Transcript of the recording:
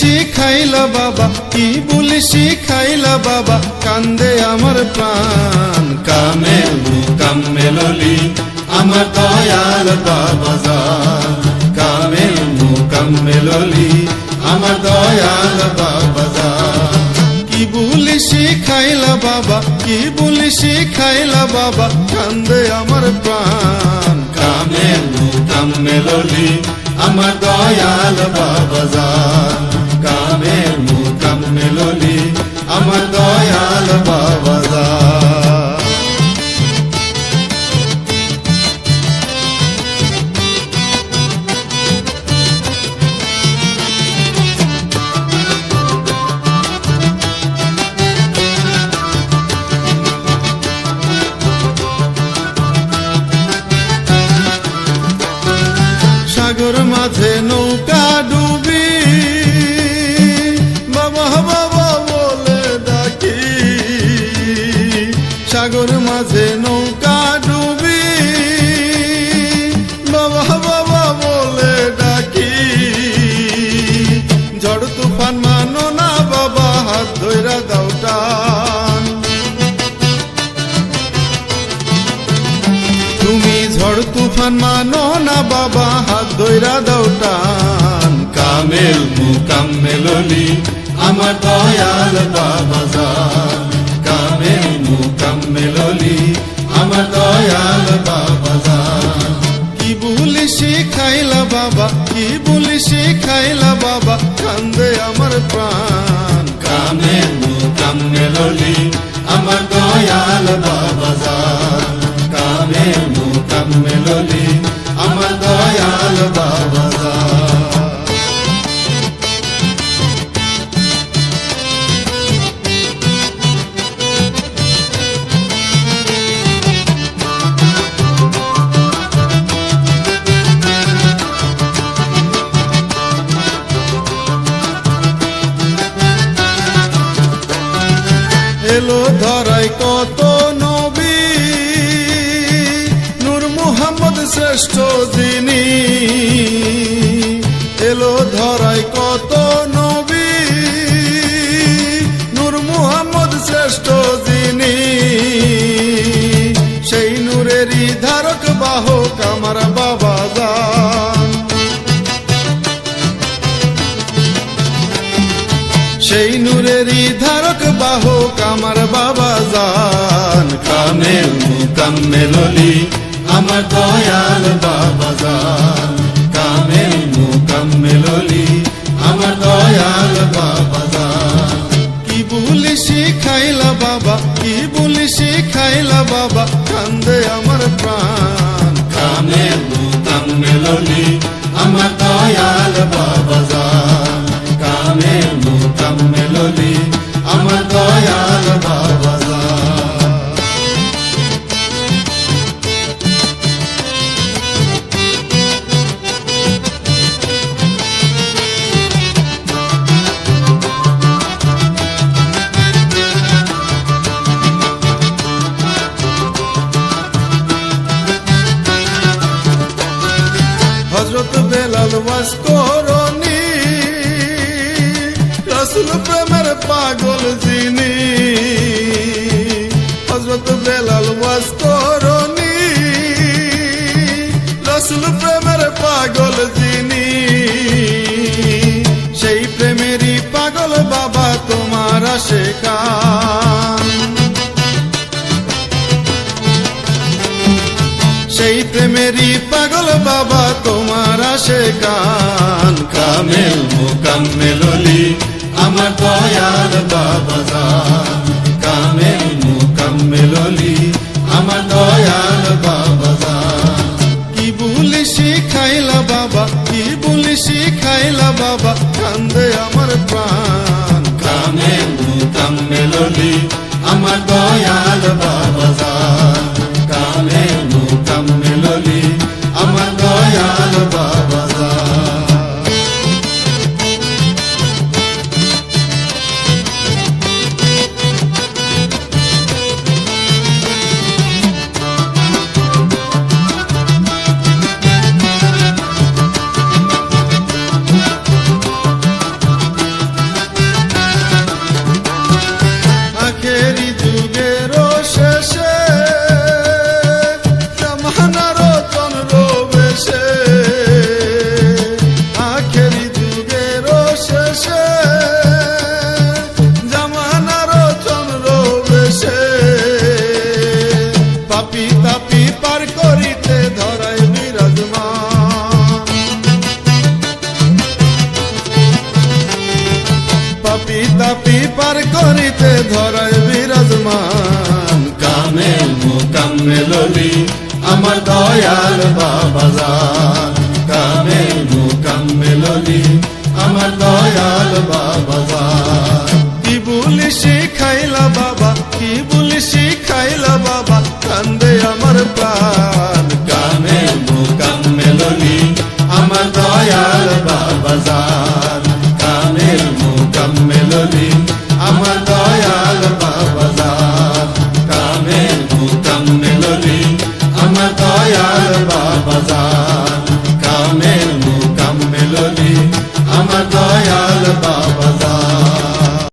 শিখাইলা বাবা, কি বলি শিখাইলা বাবা, কান্দে আমার প্রাণ। কামেল মুকাম্মেল অলি আমার দয়াল বাবা জান, কামেল মুকাম্মেল অলি আমার দয়াল বাবা জান। কি বলি শিখাইলা বাবা, কি বলি শিখাইলা বাবা, কান্দে আমার প্রাণ। কামেল মুকাম্মেল অলি আমার দয়াল বাবা জান, কামেল মুকাম্মেল অলি আমার দয়াল বাবা জান। সাগর মাঝে নৌকা ডুবি বাবা বাবা বলে ডাকি, সাগর মাঝে নৌকা ডুবি বাবা বাবা বলে ডাকি। ঝড় তুফান মানো না বাবা, হাত ধইরা দাও টান। তুমি ঝড় তুফান মানো না বাবা, হাত ধইরা দাও টান। কামেল মুকাম্মেল অলি আমার দয়াল বাবা জান, কামেল মুকাম্মেল অলি আমার দয়াল বাবা জান। কি বলি শিখাইলা বাবা, কি বলি শিখাইলা বাবা, কান্দে আমার প্রাণ। কামেল মুকাম্মেল অলি আমার দয়াল বাবা জান, কামেল মুকাম্মেল অলি আমার দয়াল বাবা জান। এলো ধরাই কত নবী, নূর মুহাম্মদ শ্রেষ্ঠ যিনি। এলো ধরাই কত নবী, নূর মুহাম্মদ শ্রেষ্ঠ যিনি। সেই নূরেরই ধারক বাহক আমার বাবা জান, সেই নূরেরই ধারক বাহক আমার বাবা জান। কামেল মুকাম্মেল অলি আমার দয়াল বাবা জান, কামেল মুকাম্মেল অলি আমার দয়াল বাবা জান। কি বলি শিখাইলা বাবা, কি বলি শিখাইলা বাবা, কান্দে আমার প্রাণ। কামেল মুকাম্মেল অলি আমার দয়াল বাবা জান, কামেল মুকাম্মেল অলি আমার দয়াল বাবা জান। হযরত বেলাল ওয়াজ করনি, রাসূল প্রেমের পাগল যিনি। হযরত বেলাল ওয়াজ করনি, রাসূল প্রেমের পাগল যিনি। সেই প্রেমেরই পাগল বাবা তোমার আশিকান, সেই প্রেমেরই পাগল বাবা তোমার আশিকান। কামেল মুকাম্মেল অলি আমার দয়াল বাবা জান, কামেল মুকাম্মেল অলি আমার দয়াল বাবা জান। কি বলি শিখাইলা বাবা, কি বলি শিখাইলা বাবা, কান্দে আমার প্রাণ। কামেল মুকাম্মেল অলি আমার দয়াল বাবা জান, কামেল মুকাম্মেল অলি আমার দয়াল বাবা জান। করিতে ধরায় বিরাজমান পাপি তাপি পার করিতে ধরায় বিরাজমান কামেল মুকাম্মেল অলি আমার দয়াল বাবা জান কামেল মুকাম্মেল অলি আমার দয়াল বাবা জান কি বলি শিখাইলা বাবা কি বলি শিখাইলা বাবা কান্দে আমার প্রাণ কামেল মুকাম্মেল অলি আমার দয়াল বাবা জান কামেল মুকাম্মেল অলি আমার দয়াল বাবা জান কামেল মুকাম্মেল অলি আমার দয়াল বাবা জান